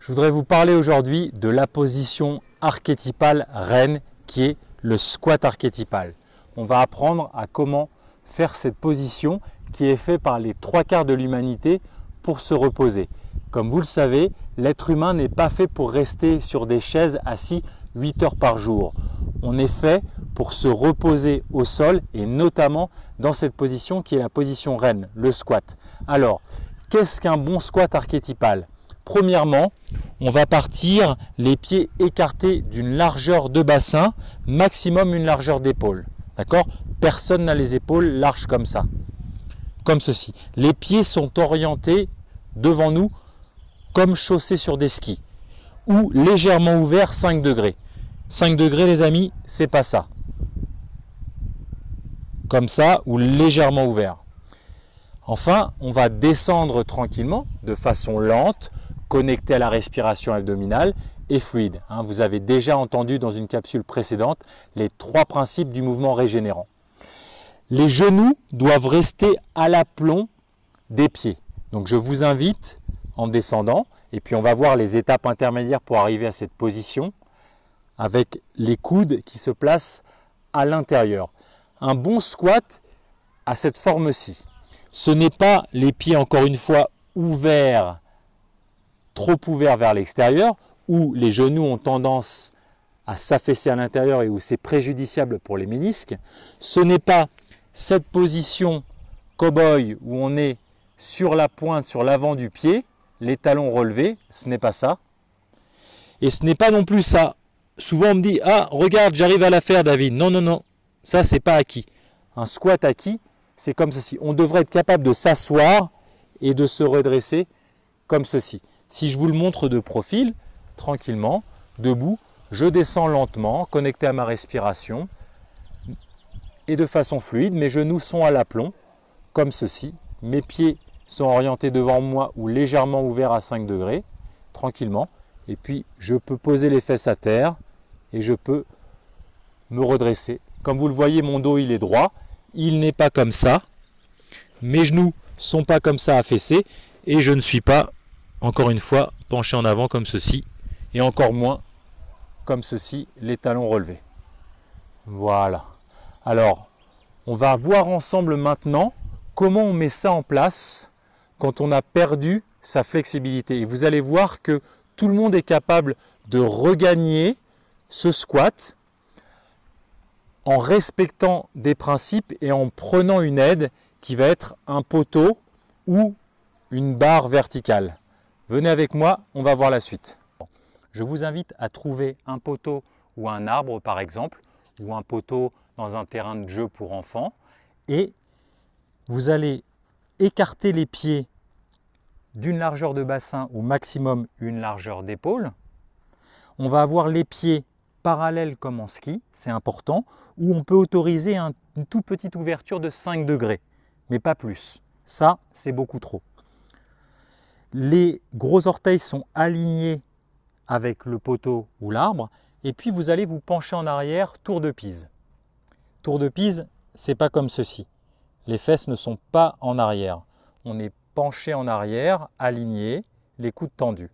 Je voudrais vous parler aujourd'hui de la position archétypale reine qui est le squat archétypal. On va apprendre à comment faire cette position qui est faite par les 3/4 de l'humanité pour se reposer. Comme vous le savez, l'être humain n'est pas fait pour rester sur des chaises assis 8 heures par jour. On est fait pour se reposer au sol et notamment dans cette position qui est la position reine, le squat. Alors, qu'est-ce qu'un bon squat archétypal ? Premièrement, on va partir les pieds écartés d'une largeur de bassin, maximum une largeur d'épaule. D'accord ? Personne n'a les épaules larges comme ça, comme ceci. Les pieds sont orientés devant nous comme chaussés sur des skis ou légèrement ouverts 5 degrés. 5 degrés les amis, c'est pas ça. Comme ça ou légèrement ouvert. Enfin, on va descendre tranquillement de façon lente, connecté à la respiration abdominale et fluide. Vous avez déjà entendu dans une capsule précédente les 3 principes du mouvement régénérant. Les genoux doivent rester à l'aplomb des pieds. Donc je vous invite en descendant, et puis on va voir les étapes intermédiaires pour arriver à cette position, avec les coudes qui se placent à l'intérieur. Un bon squat a cette forme-ci. Ce n'est pas les pieds encore une fois ouverts, trop ouverts vers l'extérieur, où les genoux ont tendance à s'affaisser à l'intérieur et où c'est préjudiciable pour les ménisques. Ce n'est pas cette position cow-boy où on est sur la pointe, sur l'avant du pied, les talons relevés, ce n'est pas ça. Et ce n'est pas non plus ça. Souvent on me dit « Ah, regarde, j'arrive à la faire David ». Non, non, non, ça c'est pas acquis. Un squat acquis, c'est comme ceci. On devrait être capable de s'asseoir et de se redresser comme ceci. Si je vous le montre de profil, tranquillement, debout, je descends lentement, connecté à ma respiration et de façon fluide. Mes genoux sont à l'aplomb, comme ceci. Mes pieds sont orientés devant moi ou légèrement ouverts à 5 degrés, tranquillement. Et puis, je peux poser les fesses à terre et je peux me redresser. Comme vous le voyez, mon dos il est droit. Il n'est pas comme ça. Mes genoux ne sont pas comme ça affaissés et je ne suis pas, encore une fois, penché en avant comme ceci et encore moins comme ceci, les talons relevés. Voilà. Alors, on va voir ensemble maintenant comment on met ça en place quand on a perdu sa flexibilité. Et vous allez voir que tout le monde est capable de regagner ce squat en respectant des principes et en prenant une aide qui va être un poteau ou une barre verticale. Venez avec moi, on va voir la suite. Je vous invite à trouver un poteau ou un arbre par exemple, ou un poteau dans un terrain de jeu pour enfants, et vous allez écarter les pieds d'une largeur de bassin ou maximum une largeur d'épaule. On va avoir les pieds parallèles comme en ski, c'est important, où on peut autoriser une toute petite ouverture de 5 degrés, mais pas plus. Ça, c'est beaucoup trop. Les gros orteils sont alignés avec le poteau ou l'arbre, et puis vous allez vous pencher en arrière, tour de Pise. Tour de Pise, c'est pas comme ceci. Les fesses ne sont pas en arrière. On est penché en arrière, aligné, les coudes tendus.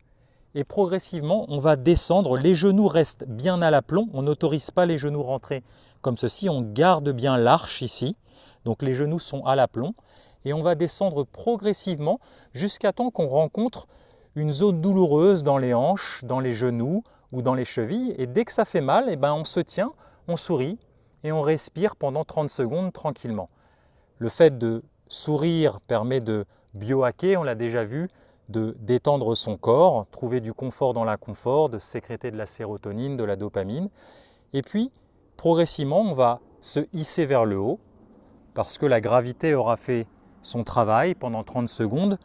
Et progressivement, on va descendre. Les genoux restent bien à l'aplomb. On n'autorise pas les genoux rentrer comme ceci. On garde bien l'arche ici. Donc les genoux sont à l'aplomb. Et on va descendre progressivement jusqu'à temps qu'on rencontre une zone douloureuse dans les hanches, dans les genoux ou dans les chevilles. Et dès que ça fait mal, on se tient, on sourit et on respire pendant 30 secondes tranquillement. Le fait de sourire permet de biohacker, on l'a déjà vu, de détendre son corps, trouver du confort dans l'inconfort, de sécréter de la sérotonine, de la dopamine. Et puis, progressivement, on va se hisser vers le haut parce que la gravité aura fait son travail pendant 30 secondes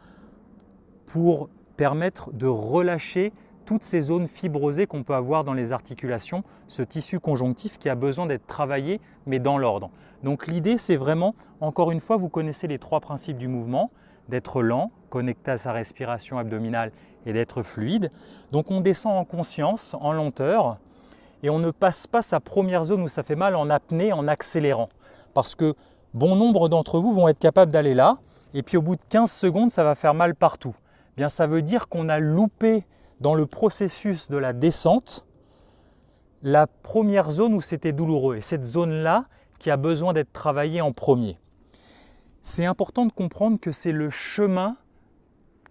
pour permettre de relâcher toutes ces zones fibrosées qu'on peut avoir dans les articulations, ce tissu conjonctif qui a besoin d'être travaillé, mais dans l'ordre. Donc l'idée, c'est vraiment, encore une fois, vous connaissez les 3 principes du mouvement, d'être lent, connecté à sa respiration abdominale et d'être fluide. Donc on descend en conscience, en lenteur, et on ne passe pas sa première zone où ça fait mal en apnée, en accélérant. Parce que bon nombre d'entre vous vont être capables d'aller là, et puis au bout de 15 secondes, ça va faire mal partout. Bien, ça veut dire qu'on a loupé dans le processus de la descente, la première zone où c'était douloureux. Et cette zone-là qui a besoin d'être travaillée en premier. C'est important de comprendre que c'est le chemin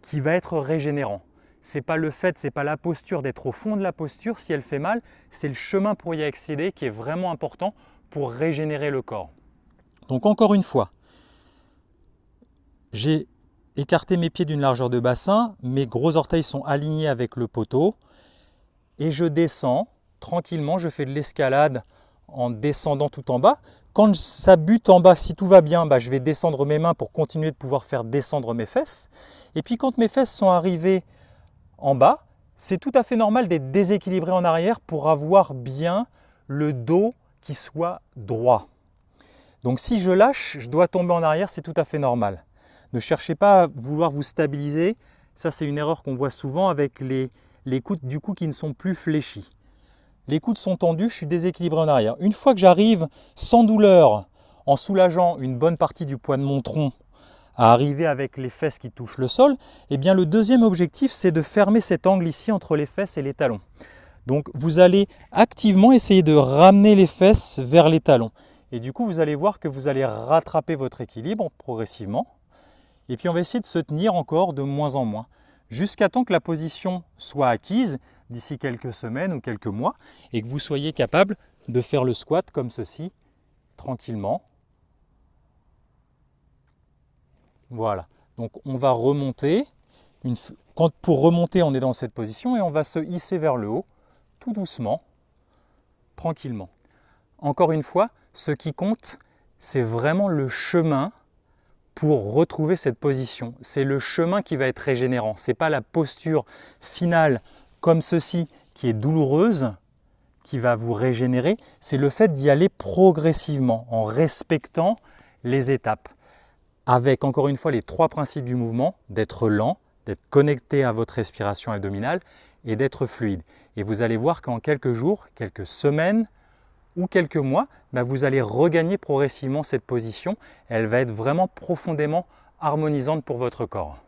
qui va être régénérant. Ce n'est pas le fait, ce n'est pas la posture d'être au fond de la posture si elle fait mal, c'est le chemin pour y accéder qui est vraiment important pour régénérer le corps. Donc encore une fois, j'ai écarté mes pieds d'une largeur de bassin, mes gros orteils sont alignés avec le poteau et je descends tranquillement, je fais de l'escalade en descendant tout en bas. Quand ça bute en bas, si tout va bien, je vais descendre mes mains pour continuer de pouvoir faire descendre mes fesses. Et puis quand mes fesses sont arrivées en bas, c'est tout à fait normal d'être déséquilibré en arrière pour avoir bien le dos qui soit droit. Donc si je lâche, je dois tomber en arrière, c'est tout à fait normal. Ne cherchez pas à vouloir vous stabiliser. Ça, c'est une erreur qu'on voit souvent avec les coudes du cou qui ne sont plus fléchis. Les coudes sont tendus, je suis déséquilibré en arrière. Une fois que j'arrive sans douleur, en soulageant une bonne partie du poids de mon tronc, à arriver avec les fesses qui touchent le sol, eh bien le deuxième objectif, c'est de fermer cet angle ici entre les fesses et les talons. Donc vous allez activement essayer de ramener les fesses vers les talons. Et du coup, vous allez voir que vous allez rattraper votre équilibre progressivement. Et puis on va essayer de se tenir encore de moins en moins, jusqu'à temps que la position soit acquise d'ici quelques semaines ou quelques mois, et que vous soyez capable de faire le squat comme ceci, tranquillement. Voilà, donc on va remonter. Pour remonter, on est dans cette position et on va se hisser vers le haut, tout doucement, tranquillement. Encore une fois, ce qui compte, c'est vraiment le chemin pour retrouver cette position. C'est le chemin qui va être régénérant. Ce n'est pas la posture finale comme ceci qui est douloureuse qui va vous régénérer. C'est le fait d'y aller progressivement en respectant les étapes. Avec encore une fois les 3 principes du mouvement, d'être lent, d'être connecté à votre respiration abdominale et d'être fluide. Et vous allez voir qu'en quelques jours, quelques semaines ou quelques mois, vous allez regagner progressivement cette position. Elle va être vraiment profondément harmonisante pour votre corps.